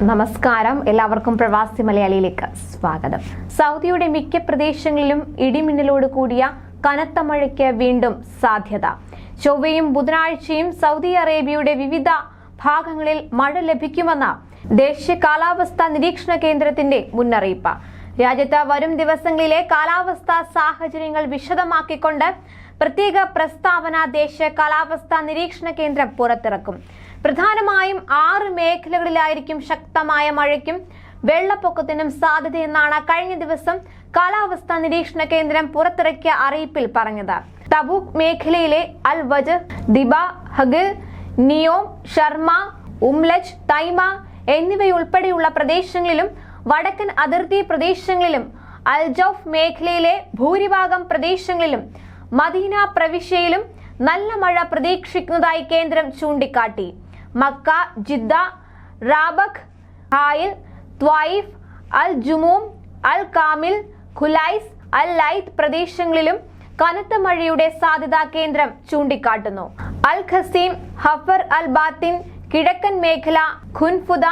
നമസ്കാരം, എല്ലാവർക്കും പ്രവാസി മലയാളിയിലേക്ക് സ്വാഗതം. സൗദിയുടെ മിക്ക പ്രദേശങ്ങളിലും ഇടിമിന്നലോട് കൂടിയ കനത്ത മഴയ്ക്ക് വീണ്ടും സാധ്യത. ചൊവ്വയും ബുധനാഴ്ചയും സൗദി അറേബ്യയുടെ വിവിധ ഭാഗങ്ങളിൽ മഴ ലഭിക്കുമെന്ന ദേശീയ കാലാവസ്ഥാ നിരീക്ഷണ കേന്ദ്രത്തിന്റെ മുന്നറിയിപ്പ്. രാജ്യത്ത് വരും ദിവസങ്ങളിലെ കാലാവസ്ഥാ സാഹചര്യങ്ങൾ വിശദമാക്കിക്കൊണ്ട് പ്രത്യേക പ്രസ്താവന ദേശീയ കാലാവസ്ഥാ നിരീക്ഷണ കേന്ദ്രം പുറത്തിറക്കും. പ്രധാനമായും 6 മേഖലകളിലായിരിക്കും ശക്തമായ മഴയ്ക്കും വെള്ളപ്പൊക്കത്തിനും സാധ്യതയെന്നാണ് കഴിഞ്ഞ ദിവസം കാലാവസ്ഥാ നിരീക്ഷണ കേന്ദ്രം പുറത്തിറക്കിയ അറിയിപ്പിൽ പറഞ്ഞത്. തബൂക്ക് മേഖലയിലെ അൽ വജ്, ദിബ, ഹഗിൽ, നിയോം, ഷർമ, ഉംലജ്, തൈമ എന്നിവയുൾപ്പെടെയുള്ള പ്രദേശങ്ങളിലും വടക്കൻ അതിർത്തി പ്രദേശങ്ങളിലും അൽ ജൗഫ് മേഖലയിലെ ഭൂരിഭാഗം പ്രദേശങ്ങളിലും മദീന പ്രവിശ്യയിലും നല്ല മഴ പ്രതീക്ഷിക്കുന്നതായി കേന്ദ്രം ചൂണ്ടിക്കാട്ടി. മക്ക, ജിദ്ദ, റാബഖ്, ഹായിൽ, ത്വായിഫ്, അൽ ജുമൂം, അൽ കാമിൽ, ഖുലൈസ്, അൽ ലൈത്ത് പ്രദേശങ്ങളിലും കനത്ത മഴയുടെ സാധ്യത കേന്ദ്രം ചൂണ്ടിക്കാട്ടുന്നു. അൽ ഖസീം, ഹഫർ അൽ ബാത്തിൻ, കിഴക്കൻ മേഖല, ഖുൻഫുദ,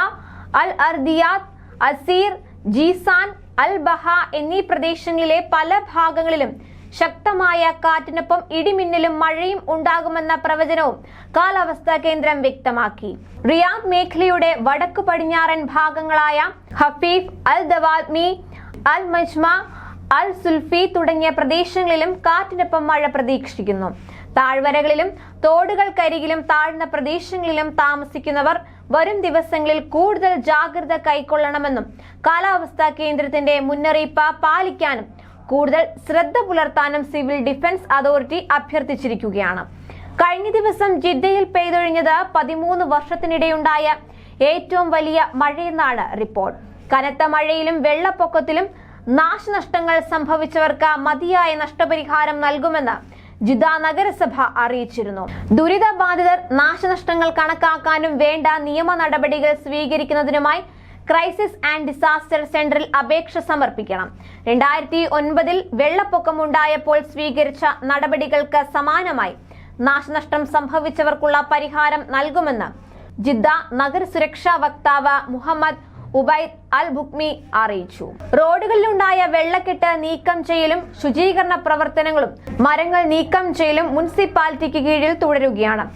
അൽ അർദിയാത്ത്, അസീർ, ജീസാൻ, അൽ ബഹ എന്നീ പ്രദേശങ്ങളിലെ പല ഭാഗങ്ങളിലും ശക്തമായ കാറ്റിനൊപ്പം ഇടിമിന്നലും മഴയും ഉണ്ടാകുമെന്ന പ്രവചനവും കാലാവസ്ഥാ കേന്ദ്രം വ്യക്തമാക്കി. റിയാദ് മേഖലയുടെ വടക്കു പടിഞ്ഞാറൻ ഭാഗങ്ങളായ ഹഫീഫ്, അൽ ദവാത്മി, അൽ മജ്മ, അൽ സുൽഫി തുടങ്ങിയ പ്രദേശങ്ങളിലും കാറ്റിനൊപ്പം മഴ പ്രതീക്ഷിക്കുന്നു. താഴ്വരകളിലും തോടുകൾക്കരികിലും താഴ്ന്ന പ്രദേശങ്ങളിലും താമസിക്കുന്നവർ വരും ദിവസങ്ങളിൽ കൂടുതൽ ജാഗ്രത കൈക്കൊള്ളണമെന്നും കാലാവസ്ഥാ കേന്ദ്രത്തിന്റെ മുന്നറിയിപ്പ് പാലിക്കാനും കൂടുതൽ ശ്രദ്ധ പുലർത്താനും സിവിൽ ഡിഫൻസ് അതോറിറ്റി അഭ്യർത്ഥിച്ചിരിക്കുകയാണ്. കഴിഞ്ഞ ദിവസം ജിദ്ദയിൽ പെയ്തൊഴിഞ്ഞത് 13 വർഷത്തിനിടെയുണ്ടായ ഏറ്റവും വലിയ മഴയെന്നാണ് റിപ്പോർട്ട്. കനത്ത മഴയിലും വെള്ളപ്പൊക്കത്തിലും നാശനഷ്ടങ്ങൾ സംഭവിച്ചവർക്ക് മതിയായ നഷ്ടപരിഹാരം നൽകുമെന്ന് ജിദ്ദ നഗരസഭ അറിയിച്ചിരുന്നു. ദുരിതബാധിതർ നാശനഷ്ടങ്ങൾ കണക്കാക്കാനും വേണ്ട നിയമ നടപടികൾ സ്വീകരിക്കുന്നതിനുമായി ക്രൈസിസ് ആൻഡ് ഡിസാസ്റ്റർ സെന്ററിൽ അപേക്ഷ സമർപ്പിക്കണം. 2009 വെള്ളപ്പൊക്കമുണ്ടായപ്പോൾ സ്വീകരിച്ച നടപടികൾക്ക് സമാനമായി നാശനഷ്ടം സംഭവിച്ചവർക്കുള്ള പരിഹാരം നൽകുമെന്ന് ജിദ്ദ നഗര സുരക്ഷാ വക്താവ് മുഹമ്മദ് ഉബൈദ് അൽ ബുക്മി അറിയിച്ചു. റോഡുകളിലുണ്ടായ വെള്ളക്കെട്ട് നീക്കം ചെയ്യലും ശുചീകരണ പ്രവർത്തനങ്ങളും മരങ്ങൾ നീക്കം ചെയ്യലും മുനിസിപ്പാലിറ്റിക്ക് കീഴിൽ തുടരുകയാണ്.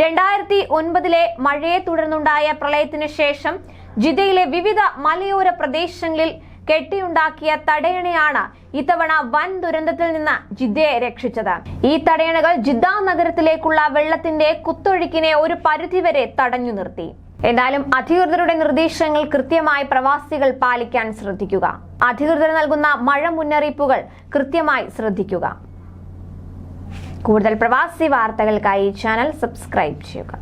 2009 മഴയെ തുടർന്നുണ്ടായ പ്രളയത്തിന് ശേഷം ജിദ്ദയിലെ വിവിധ മലയോര പ്രദേശങ്ങളിൽ കെട്ടിയുണ്ടാക്കിയ തടയണയാണ് ഇത്തവണ വൻ ദുരന്തത്തിൽ നിന്ന് ജിദ്ദയെ രക്ഷിച്ചത്. ഈ തടയണകൾ ജിദ്ദ നഗരത്തിലേക്കുള്ള വെള്ളത്തിന്റെ കുത്തൊഴുക്കിനെ ഒരു പരിധിവരെ തടഞ്ഞു നിർത്തി. എന്നാലും അധികൃതരുടെ നിർദ്ദേശങ്ങൾ കൃത്യമായി പ്രവാസികൾ പാലിക്കാൻ ശ്രദ്ധിക്കുക. അധികൃതർ നൽകുന്ന മഴ മുന്നറിയിപ്പുകൾ കൃത്യമായി ശ്രദ്ധിക്കുക. കൂടുതൽ പ്രവാസി വാർത്തകൾക്കായി ചാനൽ സബ്സ്ക്രൈബ് ചെയ്യുക.